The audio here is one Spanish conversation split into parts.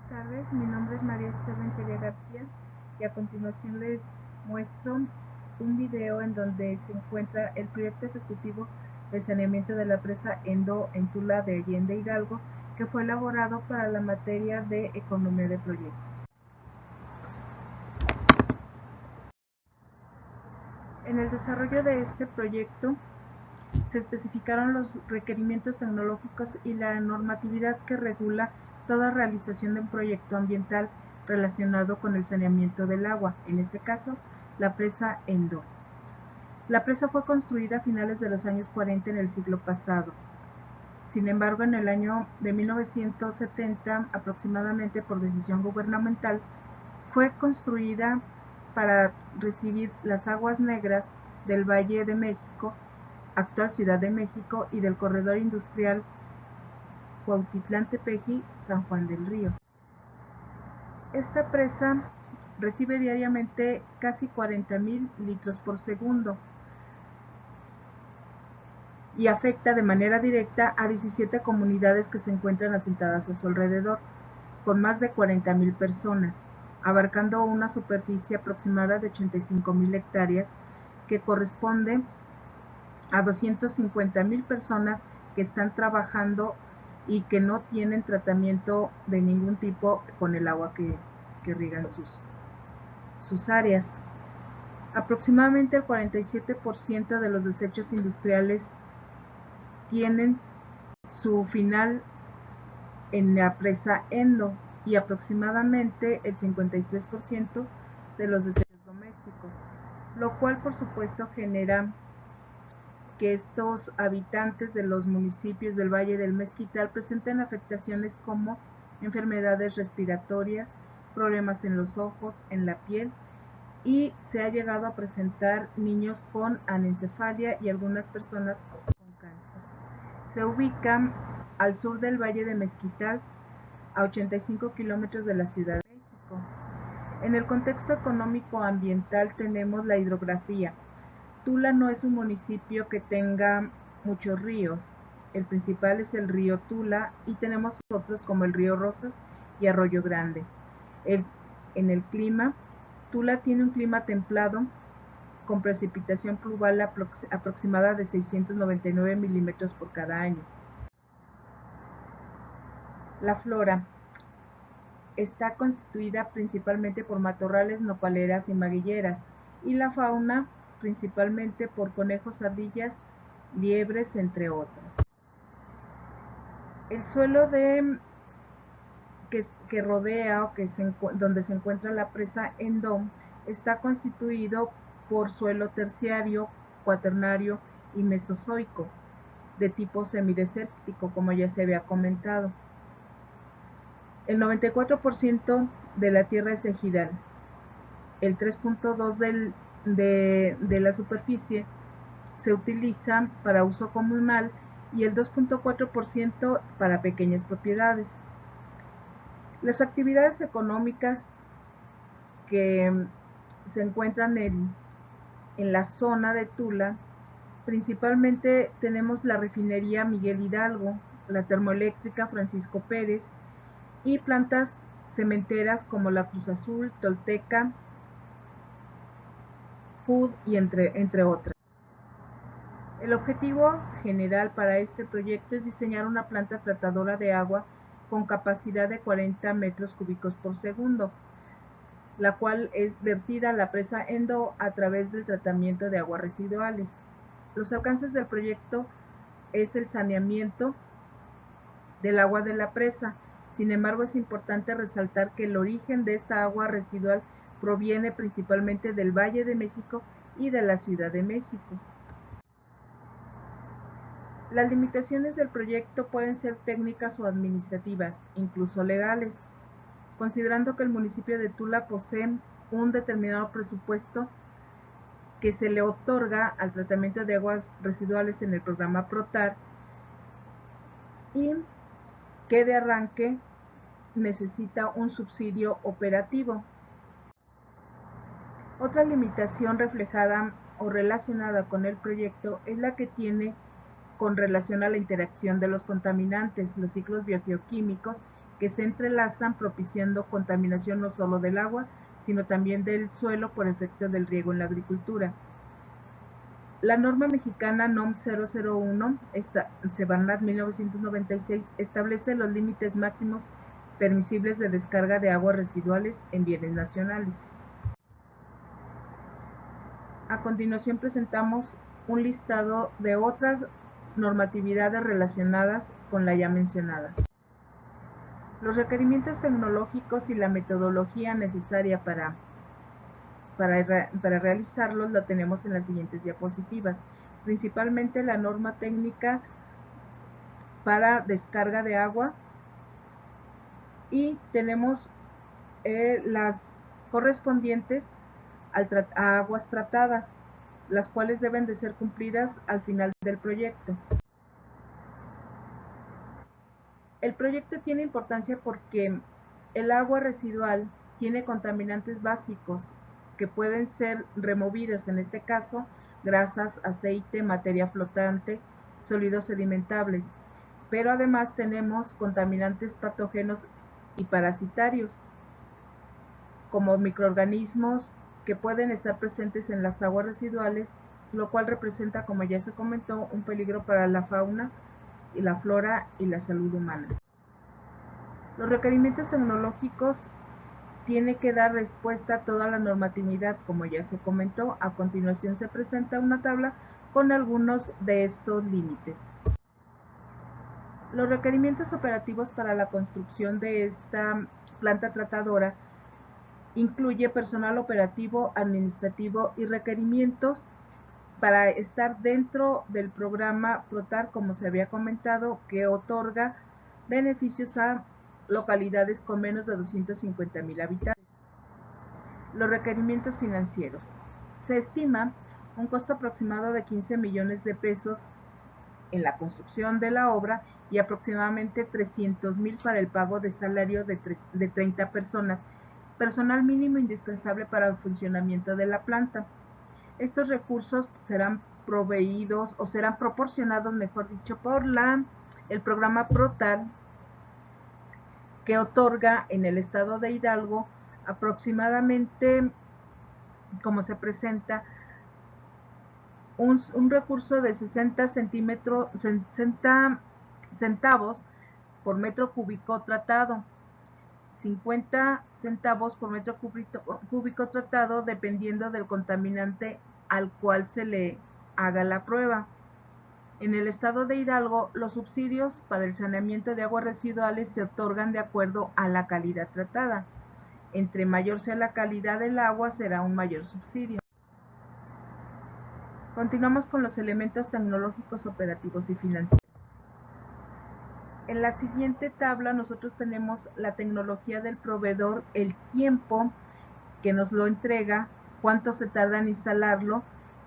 Tardes, mi nombre es María Esther Rentería García y a continuación les muestro un video en donde se encuentra el proyecto ejecutivo de saneamiento de la presa Endo en Tula de Allende Hidalgo, que fue elaborado para la materia de economía de proyectos. En el desarrollo de este proyecto se especificaron los requerimientos tecnológicos y la normatividad que regula toda realización de un proyecto ambiental relacionado con el saneamiento del agua, en este caso, la presa Endo. La presa fue construida a finales de los años 40 en el siglo pasado. Sin embargo, en el año de 1970, aproximadamente por decisión gubernamental, fue construida para recibir las aguas negras del Valle de México, actual Ciudad de México, y del corredor industrial Cuautitlán-Tepeji-San Juan del Río. Esta presa recibe diariamente casi 40,000 litros por segundo y afecta de manera directa a 17 comunidades que se encuentran asentadas a su alrededor, con más de 40,000 personas, abarcando una superficie aproximada de 85,000 hectáreas, que corresponde a 250,000 personas que están trabajando y que no tienen tratamiento de ningún tipo con el agua que riegan sus áreas. Aproximadamente el 47% de los desechos industriales tienen su final en la presa Endo y aproximadamente el 53% de los desechos domésticos, lo cual por supuesto genera que estos habitantes de los municipios del Valle del Mezquital presenten afectaciones como enfermedades respiratorias, problemas en los ojos, en la piel, y se ha llegado a presentar niños con anencefalia y algunas personas con cáncer. Se ubica al sur del Valle de Mezquital, a 85 kilómetros de la Ciudad de México. En el contexto económico ambiental tenemos la hidrografía. Tula no es un municipio que tenga muchos ríos. El principal es el río Tula y tenemos otros como el río Rosas y Arroyo Grande. En el clima, Tula tiene un clima templado con precipitación pluvial aproximada de 699 milímetros por cada año. La flora está constituida principalmente por matorrales, nopaleras y maguilleras, y la fauna principalmente por conejos, ardillas, liebres, entre otros. El suelo que rodea o donde se encuentra la presa Endo está constituido por suelo terciario, cuaternario y mesozoico, de tipo semidesértico, como ya se había comentado. El 94% de la tierra es ejidal. El 3.2% de la superficie se utiliza para uso comunal y el 2.4% para pequeñas propiedades. Las actividades económicas que se encuentran en la zona de Tula, principalmente tenemos la refinería Miguel Hidalgo, la termoeléctrica Francisco Pérez y plantas cementeras como la Cruz Azul, Tolteca, Food y entre otras. El objetivo general para este proyecto es diseñar una planta tratadora de agua con capacidad de 40 metros cúbicos por segundo, la cual es vertida a la presa Endo a través del tratamiento de aguas residuales. Los alcances del proyecto es el saneamiento del agua de la presa. Sin embargo, es importante resaltar que el origen de esta agua residual proviene principalmente del Valle de México y de la Ciudad de México. Las limitaciones del proyecto pueden ser técnicas o administrativas, incluso legales, considerando que el municipio de Tula posee un determinado presupuesto que se le otorga al tratamiento de aguas residuales en el programa PROTAR y que de arranque necesita un subsidio operativo. Otra limitación reflejada o relacionada con el proyecto es la que tiene con relación a la interacción de los contaminantes, los ciclos biogeoquímicos que se entrelazan propiciando contaminación no solo del agua, sino también del suelo por efecto del riego en la agricultura. La norma mexicana NOM 001, Semarnat 1996, establece los límites máximos permisibles de descarga de aguas residuales en bienes nacionales. A continuación presentamos un listado de otras normatividades relacionadas con la ya mencionada. Los requerimientos tecnológicos y la metodología necesaria para realizarlos lo tenemos en las siguientes diapositivas. Principalmente la norma técnica para descarga de agua y tenemos las correspondientes a aguas tratadas, las cuales deben de ser cumplidas al final del proyecto. El proyecto tiene importancia porque el agua residual tiene contaminantes básicos que pueden ser removidos, en este caso, grasas, aceite, materia flotante, sólidos sedimentables, pero además tenemos contaminantes patógenos y parasitarios, como microorganismos que pueden estar presentes en las aguas residuales, lo cual representa, como ya se comentó, un peligro para la fauna y la flora y la salud humana. Los requerimientos tecnológicos tiene que dar respuesta a toda la normatividad, como ya se comentó. A continuación se presenta una tabla con algunos de estos límites. Los requerimientos operativos para la construcción de esta planta tratadora incluye personal operativo, administrativo y requerimientos para estar dentro del programa PROTAR, como se había comentado, que otorga beneficios a localidades con menos de 250,000 habitantes. Los requerimientos financieros. Se estima un costo aproximado de 15 millones de pesos en la construcción de la obra y aproximadamente 300,000 para el pago de salario de 30 personas, personal mínimo indispensable para el funcionamiento de la planta. Estos recursos serán proveídos o serán proporcionados, mejor dicho, por el programa PROTAR, que otorga en el estado de Hidalgo aproximadamente, como se presenta, un recurso de 60 centavos por metro cúbico tratado, 50 centavos por metro cúbico tratado, dependiendo del contaminante al cual se le haga la prueba. En el estado de Hidalgo, los subsidios para el saneamiento de aguas residuales se otorgan de acuerdo a la calidad tratada. Entre mayor sea la calidad del agua, será un mayor subsidio. Continuamos con los elementos tecnológicos, operativos y financieros. En la siguiente tabla nosotros tenemos la tecnología del proveedor, el tiempo que nos lo entrega, cuánto se tarda en instalarlo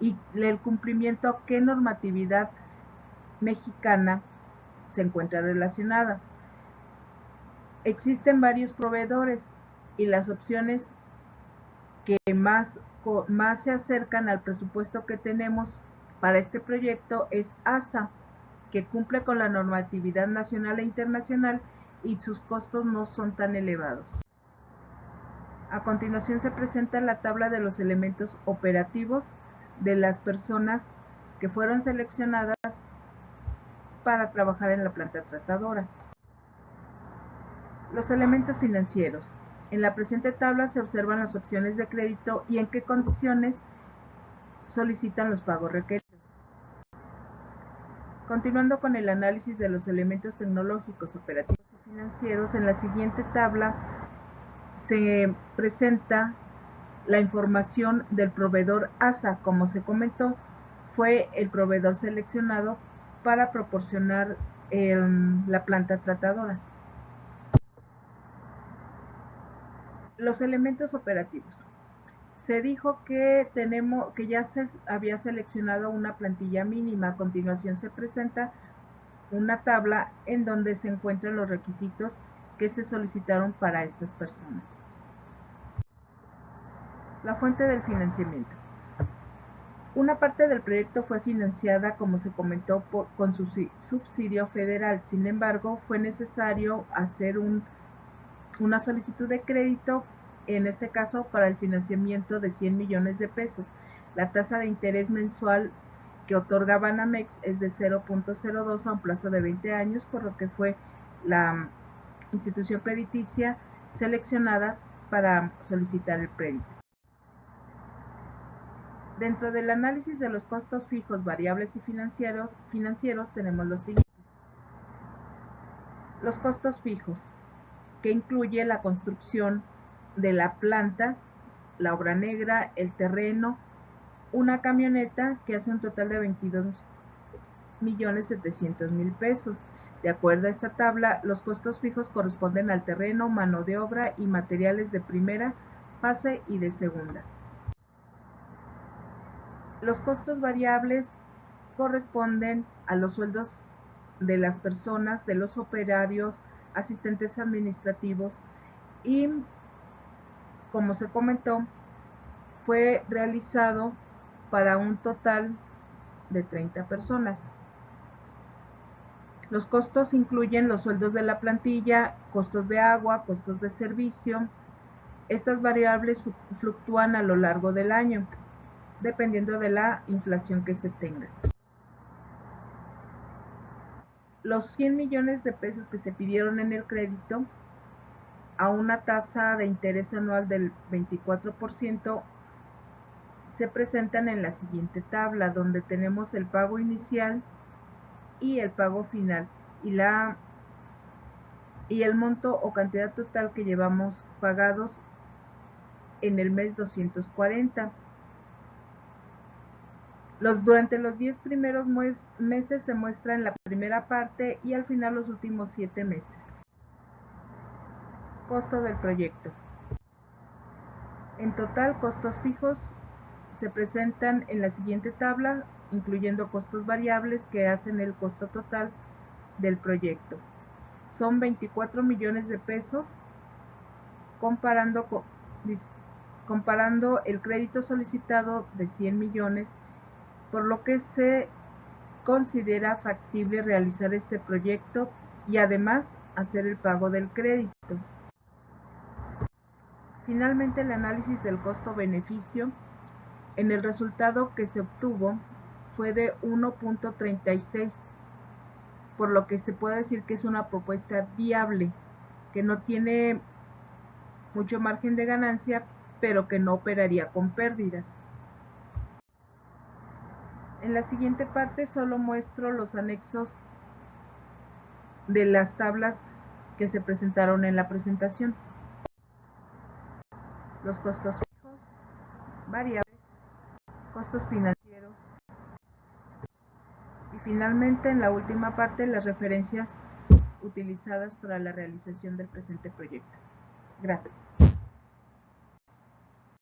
y el cumplimiento a qué normatividad mexicana se encuentra relacionada. Existen varios proveedores y las opciones que más se acercan al presupuesto que tenemos para este proyecto es ASA, que cumple con la normatividad nacional e internacional y sus costos no son tan elevados. A continuación se presenta la tabla de los elementos operativos de las personas que fueron seleccionadas para trabajar en la planta tratadora. Los elementos financieros. En la presente tabla se observan las opciones de crédito y en qué condiciones solicitan los pagos requeridos. Continuando con el análisis de los elementos tecnológicos, operativos y financieros, en la siguiente tabla se presenta la información del proveedor ASA. Como se comentó, fue el proveedor seleccionado para proporcionar la planta tratadora. Los elementos operativos. Se dijo que ya se había seleccionado una plantilla mínima. A continuación se presenta una tabla en donde se encuentran los requisitos que se solicitaron para estas personas. La fuente del financiamiento. Una parte del proyecto fue financiada, como se comentó, con subsidio federal. Sin embargo, fue necesario hacer una solicitud de crédito, en este caso para el financiamiento de 100 millones de pesos. La tasa de interés mensual que otorga Banamex es de 0.02 a un plazo de 20 años, por lo que fue la institución crediticia seleccionada para solicitar el crédito. Dentro del análisis de los costos fijos, variables y financieros tenemos los siguientes. Los costos fijos, que incluye la construcción de la planta, la obra negra, el terreno, una camioneta, que hace un total de 22.700.000 pesos. De acuerdo a esta tabla, los costos fijos corresponden al terreno, mano de obra y materiales de primera fase y de segunda. Los costos variables corresponden a los sueldos de las personas, de los operarios, asistentes administrativos y, como se comentó, fue realizado para un total de 30 personas. Los costos incluyen los sueldos de la plantilla, costos de agua, costos de servicio. Estas variables fluctúan a lo largo del año, dependiendo de la inflación que se tenga. Los 100 millones de pesos que se pidieron en el crédito, a una tasa de interés anual del 24%, se presentan en la siguiente tabla, donde tenemos el pago inicial y el pago final y el monto o cantidad total que llevamos pagados en el mes 240. Durante los 10 primeros meses se muestra en la primera parte y al final los últimos 7 meses. Costo del proyecto. En total, costos fijos se presentan en la siguiente tabla, incluyendo costos variables que hacen el costo total del proyecto. Son 24 millones de pesos, comparando el crédito solicitado de 100 millones, por lo que se considera factible realizar este proyecto y además hacer el pago del crédito. Finalmente, el análisis del costo-beneficio, en el resultado que se obtuvo fue de 1.36, por lo que se puede decir que es una propuesta viable, que no tiene mucho margen de ganancia, pero que no operaría con pérdidas. En la siguiente parte solo muestro los anexos de las tablas que se presentaron en la presentación. Los costos fijos, variables, costos financieros y finalmente en la última parte las referencias utilizadas para la realización del presente proyecto. Gracias.